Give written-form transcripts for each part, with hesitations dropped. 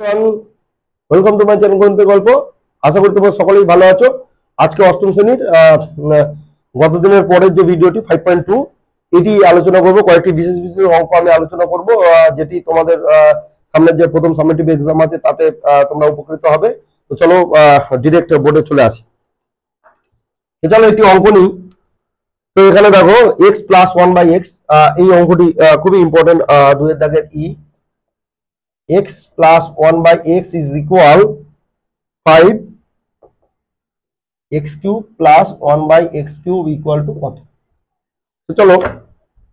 Welcome to my channel গণিতের গল্প। আশা করি তোমরা সকলেই ভালো আছো। আজকে অষ্টম শ্রেণীর গত দিনের পরের যে ভিডিওটি 5.2 এটি আলোচনা করব। কয়েকটি বিশেষ বিশেষ অঙ্ক আমি আলোচনা করব, যেটি তোমাদের সামনের যে প্রথম সামেটিভ এক্সাম আছে তাতে তোমরা উপকৃত হবে। তো চলো ডিরেক্ট বোর্ডে চলে আসি। তো চলো একটি অঙ্ক নিই। তো এখানে দেখো x plus one by x, এই অঙ্কটি খুবই ইম্পর্টেন্ট। দুয়ের দাগের x plus 1 by x is equal 5 x cube plus 1 by x cube equal to কত? তো চলো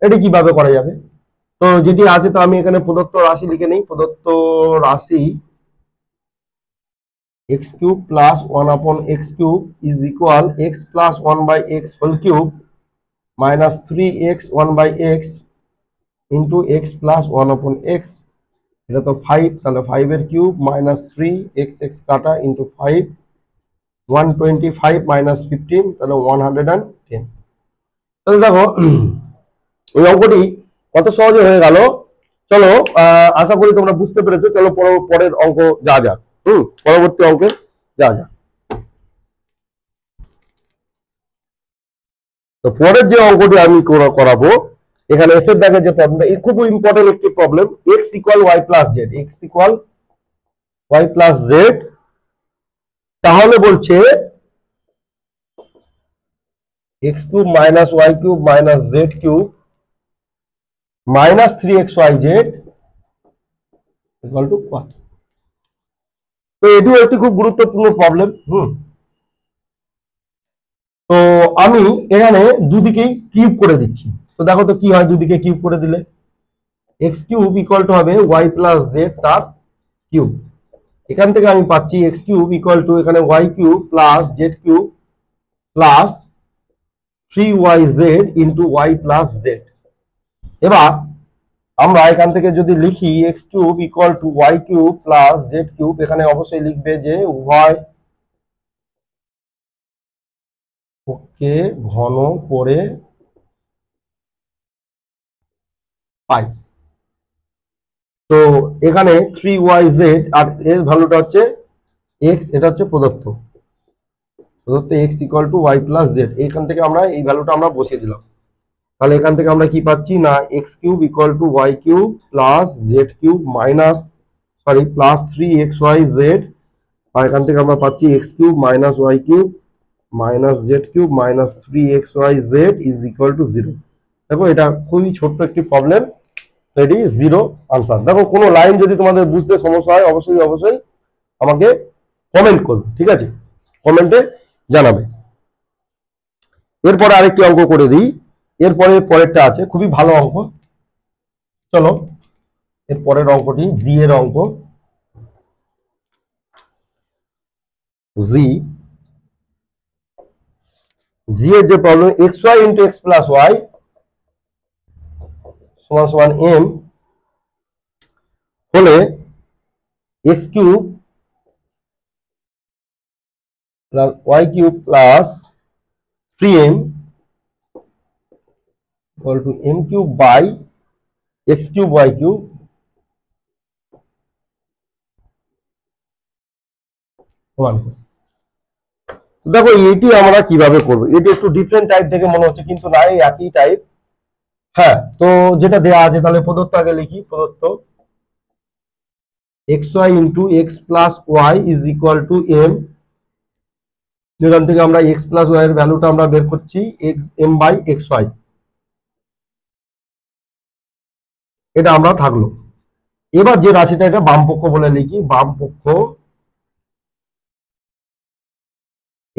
এটি কিভাবে করা যাবে। তো যেটি আছে তো আমি এখানে প্রদত্ত রাশি লিখে নেই। প্রদত্ত রাশি x cube plus 1 upon x cube is equal x plus 1 by x whole cube minus 3x 1 by x into x plus 1 upon x, এটা তো 5, তাহলে 5 এর কিউব মাইনাস 3 x x কাটা ইন্টু 5, 125 মাইনাস 15, তাহলে 110। তাহলে দেখো ওই অঙ্কটি কত সহজে হয়ে গেল। চলো আশা করি তোমরা বুঝতে পেরেছো। চলো পরের অঙ্ক যা যাক। পরবর্তী অঙ্কে যা যাক। তো পরের যে অঙ্কটি আমি করাবো, এখানে এফ এর দাগে যে প্রবলেমটা, এই খুব ইম্পর্টেন্ট একটি problem. X equal y plus z, x equal y plus z. তাহলে বলছে x cube minus y cube minus z cube minus 3xyz equal to কত? তো এটিও একটি খুব গুরুত্বপূর্ণ প্রবলেম। তো আমি এখানে দুদিকেই কিউব করে দিচ্ছি। তো দেখো তো কি হয় দুদিকে কিউব করে দিলে, এক্স কিউব ইকুয়াল টু হবে ওয়াই প্লাস জেড তার কিউব। এখান থেকে আমি পাচ্ছি এক্স কিউব ইকুয়াল টু এখানে y cube plus z cube plus 3yz into y plus z. এবার আমরা এখান থেকে যদি লিখি x cube equal to y cube plus z cube, এখানে অবশ্যই লিখবে যে ওয়াই কে ঘন করে পাই। তো এখানে 3yz আর এর ভ্যালুটা হচ্ছে x, এটা হচ্ছে প্রদত্ত x equal to y plus z. এখান থেকে আমরা এই ভ্যালুটা আমরা বসিয়ে দিলাম। তাহলে এখান থেকে আমরা কি পাচ্ছি না x cube equal to y cube plus z cube minus plus 3xyz, আর এখান থেকে আমরা পাচ্ছি x cube minus y cube minus z cube minus 3xyz is equal to 0। দেখো এটা খুবই ছোট্ট একটি প্রবলেম, এটি 0 আনসার। দেখো কোনো লাইন যদি তোমাদের বুঝতে সমস্যা হয় অবশ্যই অবশ্যই আমাকে কমেন্ট করবে, ঠিক আছে? কমেন্টে জানাবে। এরপরে আরেকটি অঙ্ক করে দিই। এরপরে পরেরটা আছে খুবই ভালো অঙ্ক। চলো এর পরের অঙ্কটি জি এর অঙ্ক। জি এর যে problem x y into x plus y সমান সমান এম হলে x cube plus y cube plus 3m equal to m cube by x cube y cube সমান। দেখো এটি আমরা কিভাবে করব, এটি একটু ডিফারেন্ট টাইপ থেকে মনে হচ্ছে কিন্তু না, এই একই টাইপ। হ্যাঁ, তো যেটা দেয়া আছে তাহলে প্রদত্ত আগে লিখি। প্রদত্ত xy into x plus y is equal to m, যেখান থেকে আমরা এক্স প্লাস ওয়াই এর ভ্যালুটা আমরা বের করছি এম বাই এক্স ওয়াই, এটা আমরা থাকলো। এবার যে রাশিটা এটা বাম পক্ষ বলে লিখি, বাম পক্ষ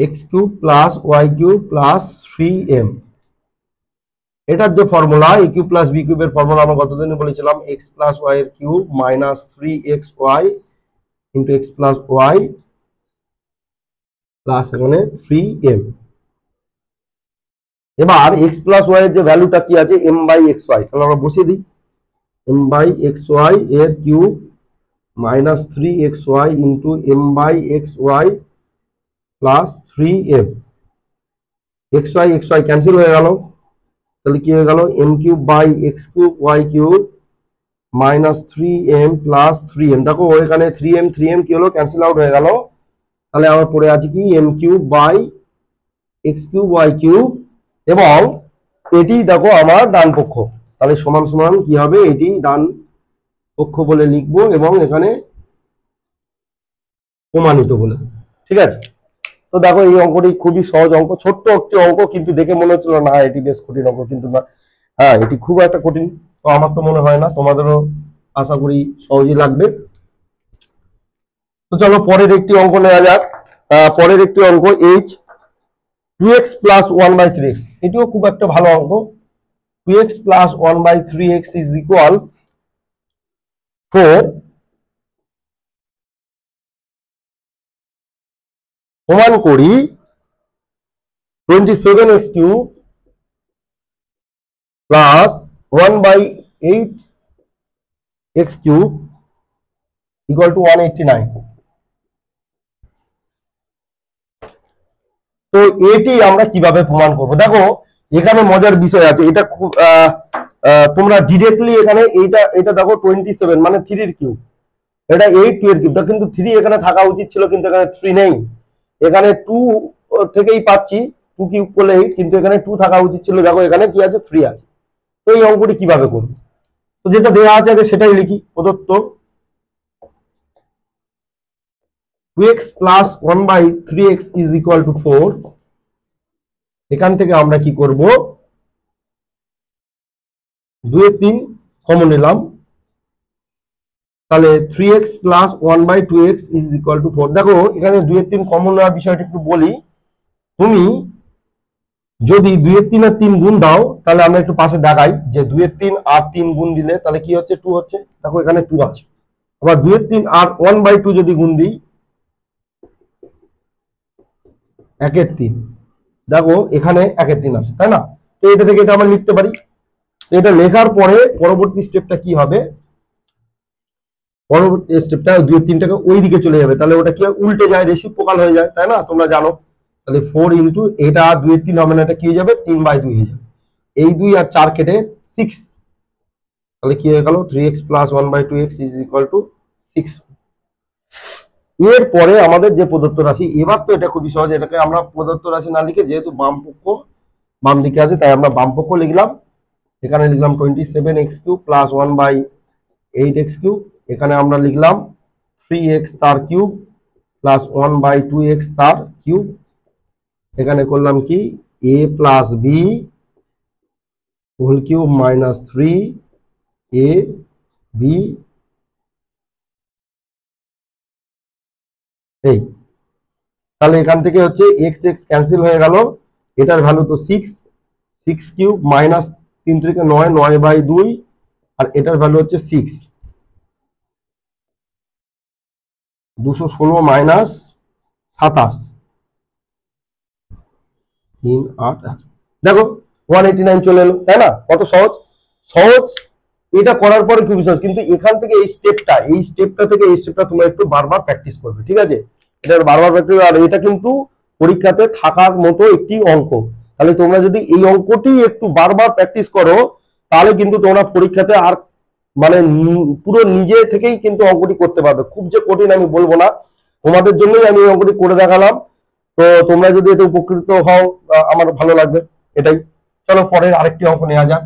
x cube plus y cube plus 3m, এটার যে formula a cube plus B কিউবের ফর্মুলা আমরা গতদিনে বলেছিলাম এক্স প্লাস ওয়াই এর cube minus 3xy into x plus y plus এখানে 3m। এবার এক্স প্লাস ওয়াই এর যে ভ্যালুটা কি আছে এম বাই এক্স ওয়াই, তাহলে আমরা বসিয়ে দিই এম বাই এক্স ওয়াই এর cube minus 3xy into m by x y plus 3m। X y cancel হয়ে গেল, তাহলে কি হয়ে গেল m cube by x cube y cube -3m plus 3m। দেখো এখানে 3m কি হলো, ক্যান্সেল আউট হয়ে গেল। তাহলে আমার পড়ে আছে কি m cube by x cube y cube, এবং এটি দেখো আমার ডান পক্ষ, তাহলে সমান সমান কি হবে, এটি ডান পক্ষ বলে লিখবো এবং এখানে প্রমাণিত বলে। ঠিক আছে, তো দেখো এই অঙ্কটি খুবই সহজ অঙ্ক, ছোট্ট একটি অঙ্ক, কিন্তু দেখে মনে হচ্ছিল না এটি বেশ কঠিন অঙ্ক, কিন্তু না, হ্যাঁ এটি খুব একটা কঠিন। তো আমার তো মনে হয় না, তোমাদেরও আশা করি সহজই লাগবে। তো চলো পরের একটি অঙ্ক নেওয়া যাক। পরের একটি অঙ্ক h 2x প্লাস 1/3x, এটিও খুব একটা ভালো অঙ্ক। 2x plus 1/3x is equal 4, প্রমাণ করি 27x cube plus 1/8x cube equal two 189। তো এটি আমরা কিভাবে প্রমাণ করব? দেখো এখানে মজার বিষয় আছে, এটা খুব তোমরা ডিরেক্টলি এখানে এটা দেখো 27 মানে 3 এর কিউব, এটা 8 2 এর কিউব, কিন্তু 3 এখানে থাকা উচিত ছিল, কিন্তু এখানে 3 নেই, এখানে 2 থেকেই পাচ্ছি, 2 কিউব করলে 8, কিন্তু এখানে 2 থাকা উচিত ছিল, দেখো এখানে কি আছে 3 আছে। তো এই অঙ্কটি কিভাবে করব? তো যেটা দেওয়া আছে আগে সেটাই লিখি। প্রদত্ত 2x plus 1/3x is equal two 4, এখান থেকে আমরা কি করব, 2 এর 3 কমন নিলাম, তাহলে 3x plus 1/2x is equal two 4। দেখো এখানে 2 এর 3 কমন নেওয়ার বিষয়টা একটু বলি। তুমি যদি 2 এর 3 আর 3 গুণ দাও, তাহলে আমরা একটু পাশে দেখাই যে 2 এর 3 আর 3 গুণ দিলে তাহলে কি হচ্ছে, 2 হচ্ছে। দেখো এখানে 2 আছে। আবার 2 এর 3 আর 1/2 যদি গুণ দিই, 1 এর 3, দেখো এখানে 1 এর 3 আছে, তাই না? তো এটা থেকে এটা আমরা লিখতে পারি। এটা লেখার পরে পরবর্তী স্টেপটা কি হবে, পরবর্তী স্টেপটা 2 এর 3টাকে ওই দিকে চলে যাবে, তাহলে ওটা কি উল্টে যায়, রেসিপ্রোকাল হয়ে যায়, তাই না? তোমরা জানো। তাহলে 4 ইন্টু এটা 2 এর 3 হবে না, এটা কি হয়ে যাবে, 3/2 হয়ে যাবে। এই 2 আর 4 কেটে 6, তাহলে কি হয়ে গেল, 3x plus 1/2x is equal two 6। এরপরে আমাদের যে প্রদত্ত রাশি, এবার তো এটা খুবই সহজ, এটাকে আমরা প্রদত্ত রাশি না লিখে, যেহেতু বাম পক্ষ বাম দিকে আছে, তাই আমরা বাম পক্ষ লিখলাম। এখানে লিখলাম 27x cube plus 1/8x cube, এখানে আমরা লিখলাম 3x তার কিউব প্লাস 1/2x তার কিউব, এখানে করলাম কি a plus b whole cube minus 3ab, এই তাহলে এখান থেকে হচ্ছে x x ক্যান্সেল হয়ে গেল, এটার ভ্যালু তো 6, 6 কিউব মাইনাস 3 থেকে 9, 9/2, আর এটার ভ্যালু হচ্ছে 6, 216 মাইনাস 27, 3 8। দেখো 189 চলে এলো, তাই না? কত সহজ সহজ। এটা করার পরে খুবই সহজ, কিন্তু এখান থেকে এই স্টেপটা থেকে এই স্টেপটা তোমরা একটু বারবার প্র্যাকটিস করবে, ঠিক আছে? এটা বারবার প্র্যাকটিস, আর এটা কিন্তু পরীক্ষাতে থাকার মতো একটি অঙ্ক। তাহলে তোমরা যদি এই অঙ্কটি একটু বারবার প্র্যাকটিস করো, তাহলে কিন্তু তোমরা পরীক্ষাতে আর মানে পুরো নিজে থেকেই কিন্তু অঙ্কটি করতে পারবে। খুব যে কঠিন আমি বলবো না, তোমাদের জন্যই আমি এই অঙ্কটি করে দেখালাম। তো তোমরা যদি এতে উপকৃত হও, আমার ভালো লাগবে, এটাই। চলো পরের আরেকটি অঙ্ক নেওয়া যাক।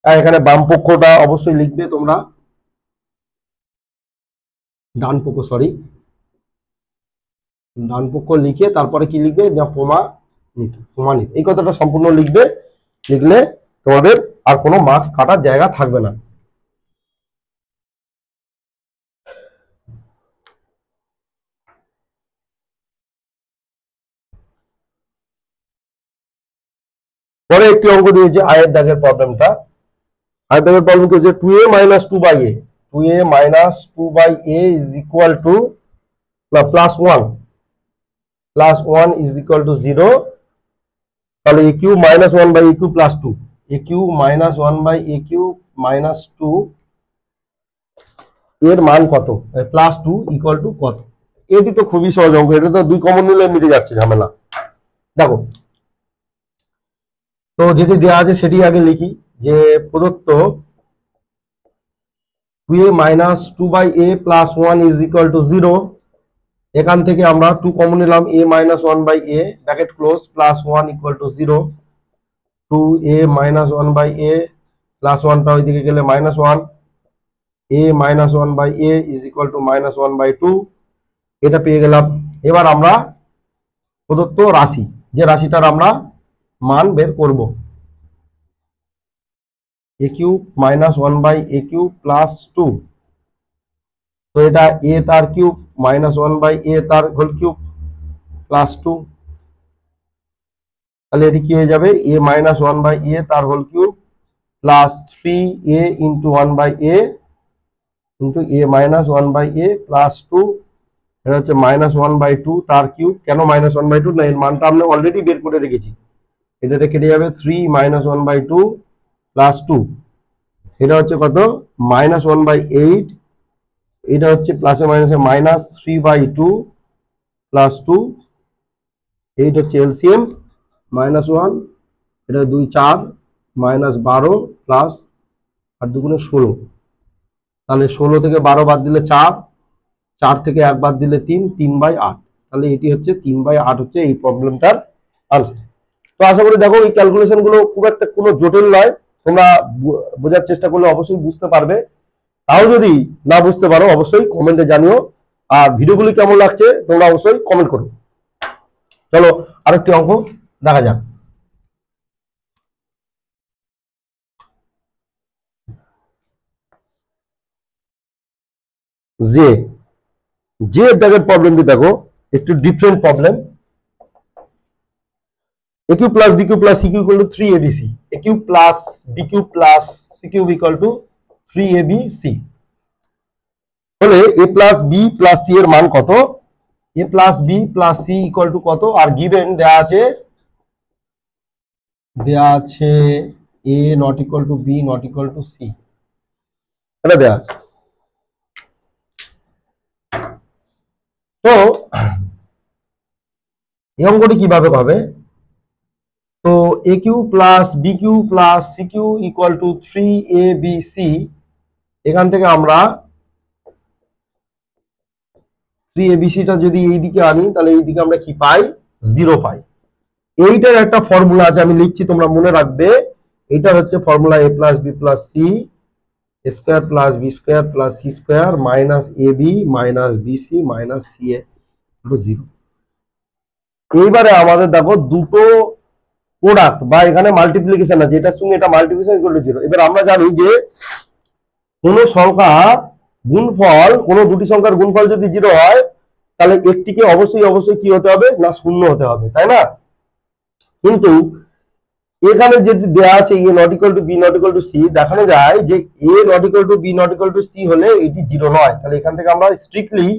এখানে বাম পক্ষটা অবশ্যই লিখবে তোমরা, ডান পক্ষ সরি, ডান পক্ষ লিখে তারপরে কি লিখবে, যা প্রমাণিত এই কথাটা সম্পূর্ণ লিখবে। লিখলে তোমাদের আর কোনো মার্কস কাটার জায়গা থাকবে না। পরে একটি অঙ্ক দিয়েছে আয়ের দাগের প্রবলেমটা। আয়ের দাগের প্রবলেম কি হচ্ছে, 2a minus 2/a, 2a minus 2/a is equal two plus 1 is equal to 0। তাহলে a cube minus 1/a cube plus 2, a cube minus 1/a cube minus 2 এর মান কত, প্লাস 2 ইকুয়াল টু কত? এটি তো খুবই সহজ অঙ্ক, এটা তো 2 কমন নিলে মিটে যাচ্ছে ঝামেলা। দেখো তো যেটি দেওয়া আছে সেটি আগে লিখি। যে প্রদত্ত 2a minus 2/a plus 1 is equal to 0, এখান থেকে আমরা 2 কমন নিলাম, a minus 1/a bracket close plus 1 equal to 0, 2a minus 1/a plus 1টা ওইদিকে গেলে minus 1, a minus 1/a is equal to minus 1/2, এটা পেয়ে গেলাম। এবার আমরা প্রদত্ত রাশি, যে রাশিটার আমরা মান বের করব, a cube minus 1/a cube plus 2, তো এটা a তার কিউব মাইনাস 1/a তার হোল কিউব প্লাস 2, তাহলে এটি কি হয়ে যাবে, a মাইনাস 1/a তার whole cube plus 3a into 1/a into a minus 1/a plus 2, এটা হচ্ছে মাইনাস 1/2 তার কিউব। কেন মাইনাস 1/2? না, এর মানটা আমরা অলরেডি বের করে রেখেছি, এটাতে কেটে যাবে 3 মাইনাস 1/2 প্লাস 2, এটা হচ্ছে কত, মাইনাস 1/8, এটা হচ্ছে প্লাসে মাইনাসে মাইনাস 3/2 প্লাস 2, 8 হচ্ছে এলসিএম মাইনাস 1, এটা 2 4 মাইনাস 12 প্লাস 8 দুগুণে 16, তাহলে 16 থেকে 12 বাদ দিলে 4, 4 থেকে 1 বাদ দিলে 3, 3/8, তাহলে এটি হচ্ছে 3/8 হচ্ছে এই প্রবলেমটার আনসার। তো আশা করি দেখো এই ক্যালকুলেশন গুলো খুব একটা কোনো জটিল নয়, তোমরা বোঝার চেষ্টা করলে অবশ্যই বুঝতে পারবে। তাও যদি না বুঝতে পারো অবশ্যই কমেন্টে জানিও, আর ভিডিওগুলি কেমন লাগছে তোমরা অবশ্যই কমেন্ট করো। চলো আরেকটি অঙ্ক দেখা যাক। যে যে দাগের প্রবলেমটি দেখো একটু different problem. a cube plus b cube plus c cube equal to 3abc, a cube plus b cube plus c cube equal to 3abc হলে a plus b plus c এর মান কত, a plus b plus c equal to কত, are given দেয়া আছে a not equal to b not equal to c, এটা দেয়া আছে। তো এই অঙ্কটি কিভাবে হবে, তো a cube plus b cube plus c cube equal to 3abc, এখান থেকে আমরা 3abc-টা যদি এইদিকে আনি তাহলে এইদিকে আমরা কি পাই, 0 পাই। এইটার একটা ফর্মুলা আছে, আমি লিখছি তোমরা মনে রাখবে, এইটা হচ্ছে formula a plus b plus c square plus b square plus c square minus ab minus bc minus ca 0। এইবারে আমাদের দেখো দুটো প্রোডাক্ট বা এখানে মাল্টিপ্লিকেশন আছে, এটার সঙ্গে এটা মাল্টিপ্লিকেশন ইকুয়াল টু 0। এবার আমরা জানি যে কোনো সংখ্যা গুণফল, কোনো দুটি সংখ্যার গুণফল যদি 0 হয় তাহলে একটিকে অবশ্যই কি হতে হবে না, 0 হতে হবে, তাই না? কিন্তু এখানে যেটি দেয়া আছে a not equal to b not equal to c, দেখানো যায় যে a not equal to b not equal to c হলে এটি 0 নয়। তাহলে এখান থেকে আমরা strictly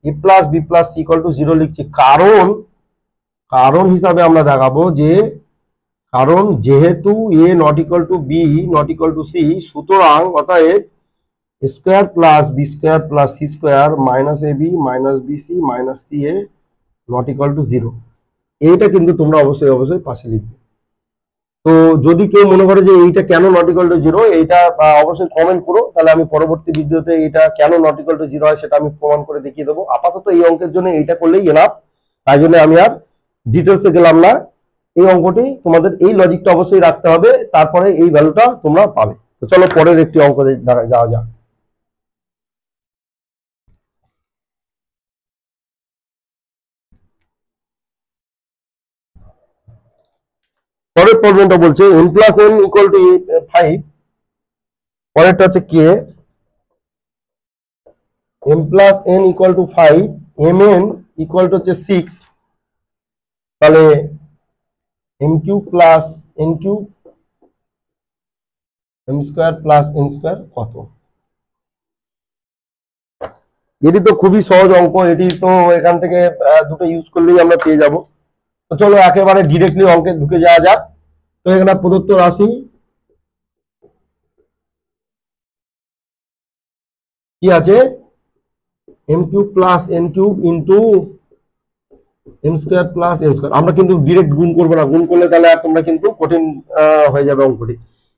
a plus b plus c equal to 0 লিখছি, কারণ হিসাবে আমরা দেখাবো যে কারণ যেহেতু a not equal to b not equal to c, সুতরাং অতএব square plus B square plus c square minus a b minus b c minus c a not equal to 0, এইটা কিন্তু তোমরা অবশ্যই পাশে লিখবে। তো যদি কেউ মনে করে যে এইটা কেন নট ইকুয়াল টু 0, এইটা অবশ্যই কমেন্ট করো, তাহলে আমি পরবর্তী ভিডিওতে এটা কেন নট ইকুয়াল টু 0 হয় সেটা আমি প্রমাণ করে দেখিয়ে দেবো। আপাতত এই অঙ্কের জন্য এইটা করলেই এনাফ, তাই জন্য আমি আর ডিটেলসে গেলাম না। এই অঙ্কটি তোমাদের এই লজিকটা অবশ্যই রাখতে হবে, তারপরে এই ভ্যালুটা তোমরা পাবে। তো চলো পরের একটি অঙ্ক যাওয়া যাক। পরের প্রবলেমটা বলছে n plus n equal to 5, পরেরটা হচ্ছে কে m plus n equal to 5, mn equal to হচ্ছে 6, তাহলে m cube plus n cube m square plus n square কত? এটি তো খুবই সহজ অঙ্ক, এটি তো এখান থেকে দুটো ইউজ করলেই আমরা পেয়ে যাব। তো চলো একেবারে ডিরেক্টলি অঙ্কে ঢুকে যাওয়া যাক। তো এখানে প্রদত্ত রাশি কি আছে, m cube plus n cube into m square plus n square. আমরা কিন্তু ডিরেক্ট গুণ করবো না, গুণ করলে তাহলে আর তোমরা কিন্তু কঠিন হয়ে যাবে অঙ্কটি।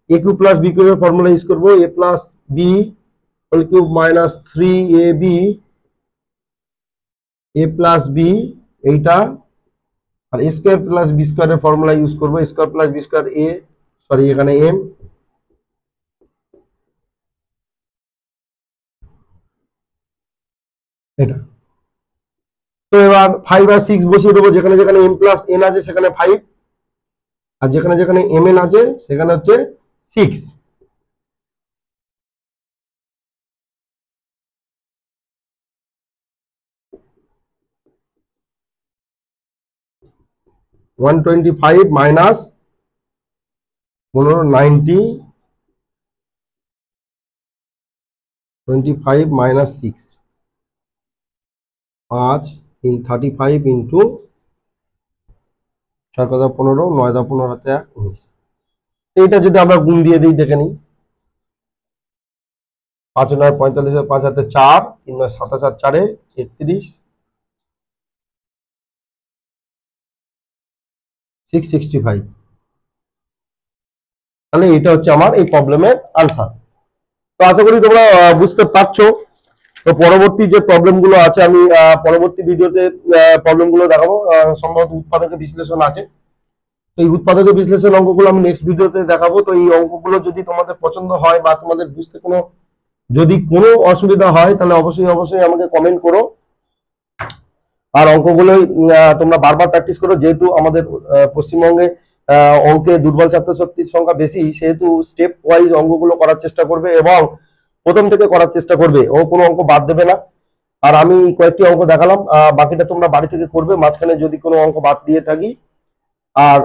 এ কিউব প্লাস বি কিউবের ফর্মুলা ইউজ করবো, A plus B whole cube minus 3ab A plus B এইটা, আর এ স্কোয়ার প্লাস বি স্কোয়ারের ফর্মুলা ইউজ করবো, A square plus B square A, sorry এখানে এম, এটা। তো এবার 5 আর 6 বসিয়ে দেবো, যেখানে যেখানে m প্লাস n আছে সেখানে 5, আর যেখানে যেখানে mn আছে সেখানে হচ্ছে 6। -125 মাইনাস 90, 25 মাইনাস 6, 5 3 35 ইন্টু 6 × 15, 9 × 15 হাতে 19। এইটা যদি আমরা গুণ দিয়ে দিই দেখে নিই, 5 9 45, 5 হাতে 4, 3 9 27 আর 4 31, 665। তাহলে এটা হচ্ছে আমার এই প্রবলেমের আনসার। তো আশা করি তোমরা বুঝতে পারছো। তো পরবর্তী যে প্রবলেমগুলো আছে আমি পরবর্তী ভিডিওতে প্রবলেমগুলো দেখাবো, সম্ভবত উৎপাদকের বিশ্লেষণ আছে। তো এই উৎপাদকের বিশ্লেষণ অঙ্কগুলো আমি নেক্সট ভিডিওতে দেখাবো। তো এই অঙ্কগুলো যদি তোমাদের পছন্দ হয় বা তোমাদের বুঝতে যদি কোনো অসুবিধা হয় তাহলে অবশ্যই অবশ্যই আমাকে কমেন্ট করো। আর অঙ্কগুলো তোমরা বারবার প্র্যাকটিস করো, যেহেতু আমাদের পশ্চিমবঙ্গে অঙ্কে দুর্বল ছাত্রছাত্রীর সংখ্যা বেশি, সেহেতু স্টেপ ওয়াইজ অঙ্কগুলো করার চেষ্টা করবে এবং প্রথম থেকে করার চেষ্টা করবে, ও কোনো অঙ্ক বাদ দেবে না। আর আমি কয়েকটি অঙ্ক দেখালাম, বাকিটা তোমরা বাড়ি থেকে করবে, মাঝখানে যদি কোনো অঙ্ক বাদ দিয়ে থাকি। আর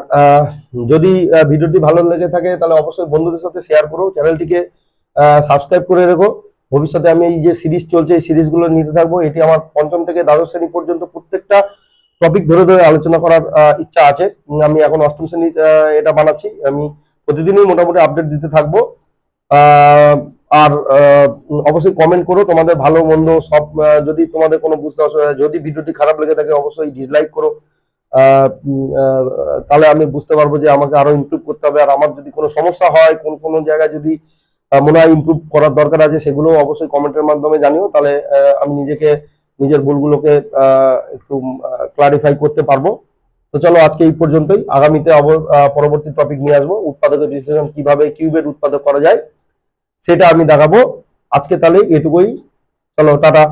যদি ভিডিওটি ভালো লেগে থাকে তাহলে অবশ্যই বন্ধুদের সাথে শেয়ার করো, চ্যানেলটিকে সাবস্ক্রাইব করে রেখো। ভবিষ্যতে আমি এই যে সিরিজ চলছে এই সিরিজগুলো নিতে থাকবো। এটি আমার পঞ্চম থেকে দ্বাদশ শ্রেণী পর্যন্ত প্রত্যেকটা টপিক ধরে ধরে আলোচনা করার ইচ্ছা আছে। আমি এখন অষ্টম শ্রেণী এটা বানাচ্ছি, আমি প্রতিদিনই মোটামুটি আপডেট দিতে থাকবো। আর অবশ্যই কমেন্ট করো তোমাদের ভালো মন্দ সব, যদি তোমাদের কোনো বুঝতে অসুবিধা, যদি ভিডিওটি খারাপ লেগে থাকে অবশ্যই ডিসলাইক করো। তাহলে আমি বুঝতে পারবো যে আমাকে আরো ইমপ্রুভ করতে হবে। আর আমার যদি কোনো সমস্যা হয়, কোনো জায়গায় যদি মনে হয় ইমপ্রুভ করার দরকার আছে, সেগুলো অবশ্যই কমেন্টের মাধ্যমে জানিও, তাহলে আমি নিজের ভুলগুলোকে একটু ক্লারিফাই করতে পারবো। তো চলো আজকে এই পর্যন্তই, আগামীতে পরবর্তী টপিক নিয়ে আসবো, উৎপাদকের বিশ্লেষণ কিভাবে কিউবের উৎপাদক করা যায় সেটা আমি দেখাবো। আজকে তাহলে এটুকুই, চলো টাটা।